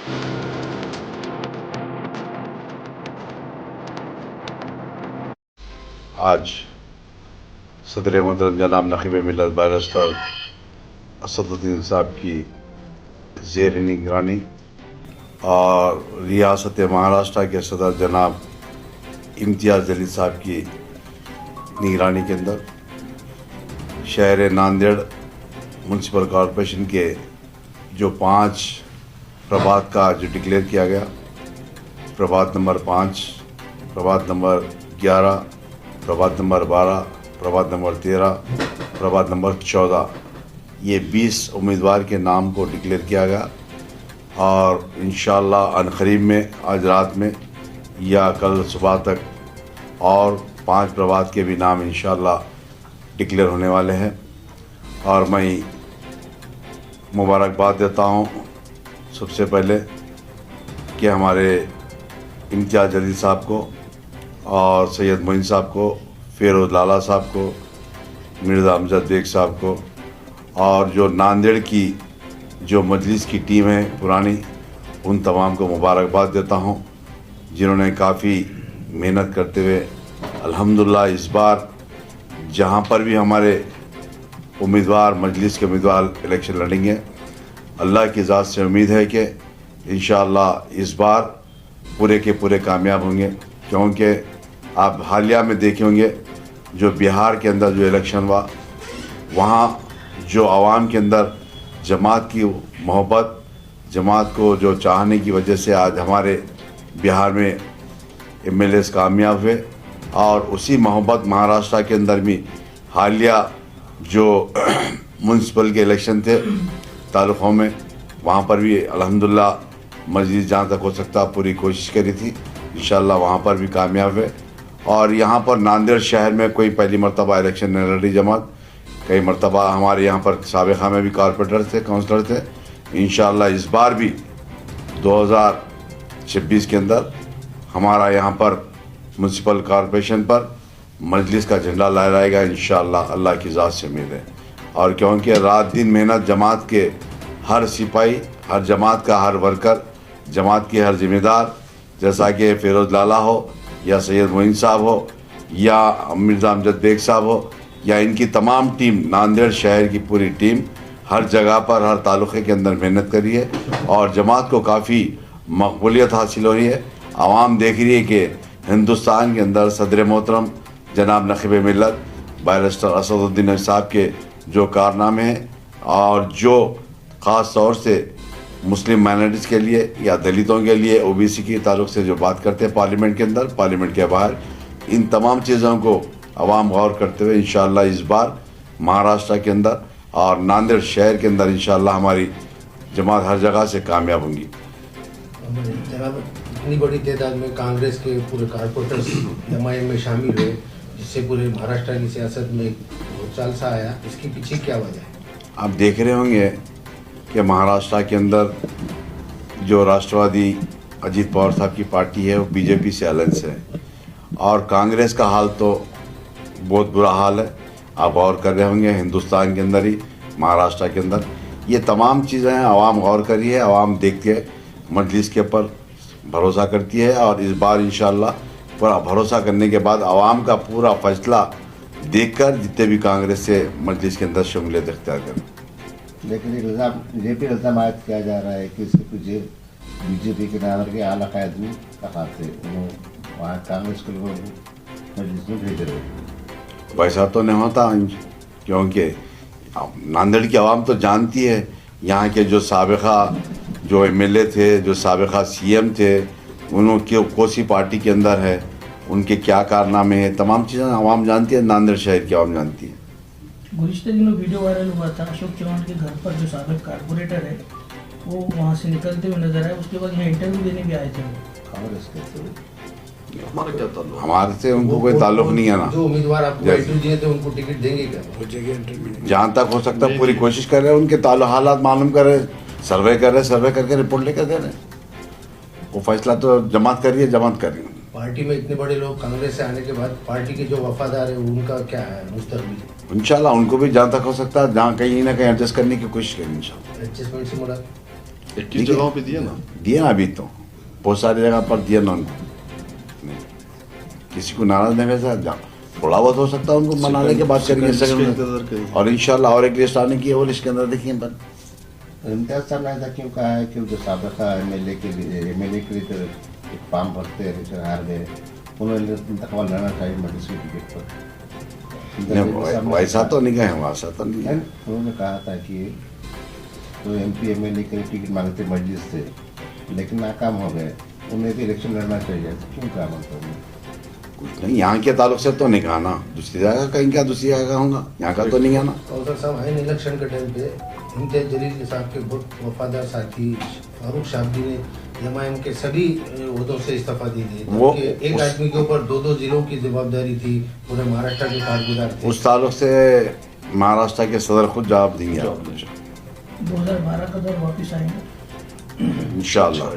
आज सदर मोहतरम जनाब नकीब मिल्लत बैरिस्टर असदुद्दीन साहब की ज़ेर निगरानी और रियासत महाराष्ट्र के सदर जनाब इम्तियाज़ जलील साहब की निगरानी के अंदर शहर नांदेड़ म्यूनसिपल कॉरपोरेशन के जो 5 प्रभात का जो डिक्लेयर किया गया, प्रभात नंबर 5, प्रभात नंबर 11, प्रभात नंबर 12, प्रभात नंबर 13, प्रभात नंबर 14, ये 20 उम्मीदवार के नाम को डिक्लेयर किया गया और इंशाअल्लाह अनकरीब में आज रात में या कल सुबह तक और 5 प्रभात के भी नाम इंशाअल्लाह डिक्लेयर होने वाले हैं। और मैं मुबारकबाद देता हूँ सबसे पहले कि हमारे इम्तियाज़ जलील साहब को और सैयद मोइन साहब को, फेरोज़ लाला साहब को, मिर्ज़ा अमजद बेग साहब को और जो नांदेड़ की जो मजलिस की टीम है पुरानी, उन तमाम को मुबारकबाद देता हूँ जिन्होंने काफ़ी मेहनत करते हुए अल्हम्दुलिल्लाह इस बार जहाँ पर भी हमारे उम्मीदवार मजलिस के उम्मीदवार इलेक्शन लड़ेंगे, अल्लाह की ज़ात से उम्मीद है कि इंशाअल्लाह इस बार पूरे के पूरे कामयाब होंगे। क्योंकि आप हालिया में देखे होंगे जो बिहार के अंदर जो इलेक्शन हुआ, वहाँ जो आवाम के अंदर जमात की मोहब्बत, जमात को जो चाहने की वजह से आज हमारे बिहार में MLAs कामयाब हुए और उसी मोहब्बत महाराष्ट्र के अंदर भी हालिया जो म्यूनसिपल के इलेक्शन थे तालुकों में, वहाँ पर भी अल्हम्दुलिल्लाह मस्जिद जहाँ तक हो सकता पूरी कोशिश करी थी, इंशाअल्लाह वहाँ पर भी कामयाब हुए। और यहाँ पर नांदेड़ शहर में कोई पहली मरतबा इलेक्शन नहीं लड़ी जमात, कई मरतबा हमारे यहाँ पर साबिक़ा में भी कॉरपोरेटर थे, काउंसलर थे। इंशाअल्लाह इस बार भी 2026 के अंदर हमारा यहाँ पर म्यूनसिपल कॉरपोरेशन पर मजलिस का झंडा लहराएगा इंशाअल्लाह, अल्लाह की ज़ात से उम्मीद है। और क्योंकि रात दिन मेहनत जमात के हर सिपाही, हर जमात का हर वर्कर, जमात के हर जिम्मेदार, जैसा कि फेरोज़ लाला हो या सैयद मोइन साहब हो या मिर्ज़ा अमजद बेग साहब हो या इनकी तमाम टीम, नांदेड़ शहर की पूरी टीम हर जगह पर हर तालुक़े के अंदर मेहनत करी है और जमात को काफ़ी मकबूलियत हासिल हो रही है। आवाम देख रही है कि हिंदुस्तान के अंदर सदर मोहतरम जनाब नकीब मिल्लत बैरिस्टर असदुद्दीन साहब के जो कारनामे हैं और जो ख़ास तौर से मुस्लिम माइनॉरिटीज़ के लिए या दलितों के लिए OBC के ताल्लुक़ से जो बात करते हैं पार्लियामेंट के अंदर, पार्लियामेंट के बाहर, इन तमाम चीज़ों को अवाम गौर करते हुए इंशाअल्लाह इस बार महाराष्ट्र के अंदर और नांदेड़ शहर के अंदर इंशाअल्लाह हमारी जमात हर जगह से कामयाब होंगी। जनाब, इतनी बड़ी तादाद में कांग्रेस के पूरे कारपोरेटर्स MIM में शामिल हुए, जिससे पूरे महाराष्ट्र की सियासत में भूचाल सा आया, इसके पीछे क्या वजह है? आप देख रहे होंगे कि महाराष्ट्र के अंदर जो राष्ट्रवादी अजीत पवार साहब की पार्टी है वो BJP से अलायंस है और कांग्रेस का हाल तो बहुत बुरा हाल है। आप गौर कर रहे होंगे हिंदुस्तान के अंदर ही, महाराष्ट्र के अंदर ये तमाम चीज़ें हैं, आवाम गौर करी है, आवाम देख के मजलिस के ऊपर भरोसा करती है और इस बार इंशाअल्लाह पूरा भरोसा करने के बाद आवाम का पूरा फैसला देखकर जितने भी कांग्रेस से मजलिस के अंदर शमूलियत इख्तियार करें। लेकिन ये भी इल्ज़ाम आयद किया जा रहा है कि इसके पीछे BJP के नाम के आला कायदे थे, वहाँ कांग्रेस के लोगों को मजलिस में भेज रहे। वैसा तो नहीं होता क्योंकि नांदेड़ की आवाम तो जानती है यहाँ के जो साबिक़ा जो MLA थे, जो साबिक़ा CM थे, उनके कोसी पार्टी के अंदर है, उनके क्या कारनामे हैं, तमाम चीज़ें आवाम जानती है, नांदेड़ शहर की आवाम जानती है। गुज़िश्ता दिनों वीडियो वायरल हुआ था, अशोक चौहान के घर पर जो साबिक़ कारपोरेटर है वो वहाँ से निकलते हुए नजर आए, उसके बाद यहाँ इंटरव्यू देने भी आए थे। कांग्रेस के हमारे से उनको कोई ताल्लुक़ नहीं है ना। जो उम्मीदवार आपको इंटरव्यू दिए थे उनको टिकट देंगे क्या? जहाँ तक हो सकता है पूरी कोशिश कर रहे हैं, उनके हालात मालूम कर रहे, सर्वे कर रहे, सर्वे करके रिपोर्ट लेकर दे रहे। वो फैसला तो जमात कर रही है, जमात कर रही है। पार्टी में इतने बड़े लोग कांग्रेस से आने के बाद पार्टी के जो वफादार है उनका क्या है मुस्तकबिल? इंशाल्लाह उनको भी जहाँ तक हो सकता है, जहाँ कहीं ना कहीं एडजस्ट करने की कोशिश करें इंशाल्लाह। एडजस्टमेंट से मुराद 21 जगहों पे दिया ना। दिए ना अभी तो बहुत सारी जगह पर दिया ना उनको नहीं। किसी को नाराज नहीं कर सकता, थोड़ा बहुत हो सकता है उनको मनाने के बाद करेंगे सेकंड सेकंड इंतजार में। करिए। और इंशाल्लाह और एक लिस्ट आने की है, वो लिस्ट के अंदर देखिए पर इम्तियाज साहब ने ऐसा क्यों कहा है कि जो साबिका एमएलए के लिए जो एक फॉर्म भरते हैं जो हार गए, उन्होंने इंतखाब लड़ना चाहिए मजलिस की टिकट पर। नहीं, वैसा तो नहीं गए, वैसा तो नहीं है। उन्होंने कहा था कि तो एमपी एमएलए के लिए टिकट मांगते मजलिस से, लेकिन नाकाम हो गए, उन्हें भी इलेक्शन लड़ना चाहिए। क्यों कहा मतलब कुछ नहीं, यहाँ के ताल्लुक से तो नहीं कहा ना, दूसरी जगह कहीं क्या दूसरी जगह का होगा, यहाँ का तो नहीं है ना। कौसर साहब आइन इलेक्शन के टाइम पे इम्तियाज जलील साहब के बहुत वफादार साथी फारूक शाबली ने जमायम के सभी ओहदों से इस्तीफा दे दिए। वो जबकि एक आदमी के ऊपर 2-2 जिलों की जवाबदारी थी, पूरे महाराष्ट्र के कारगुजार थे। उस ताल्लुक से महाराष्ट्र के सदर खुद जवाब देंगे 2012 का दौर वापिस आएंगे। इंशाल्लाह।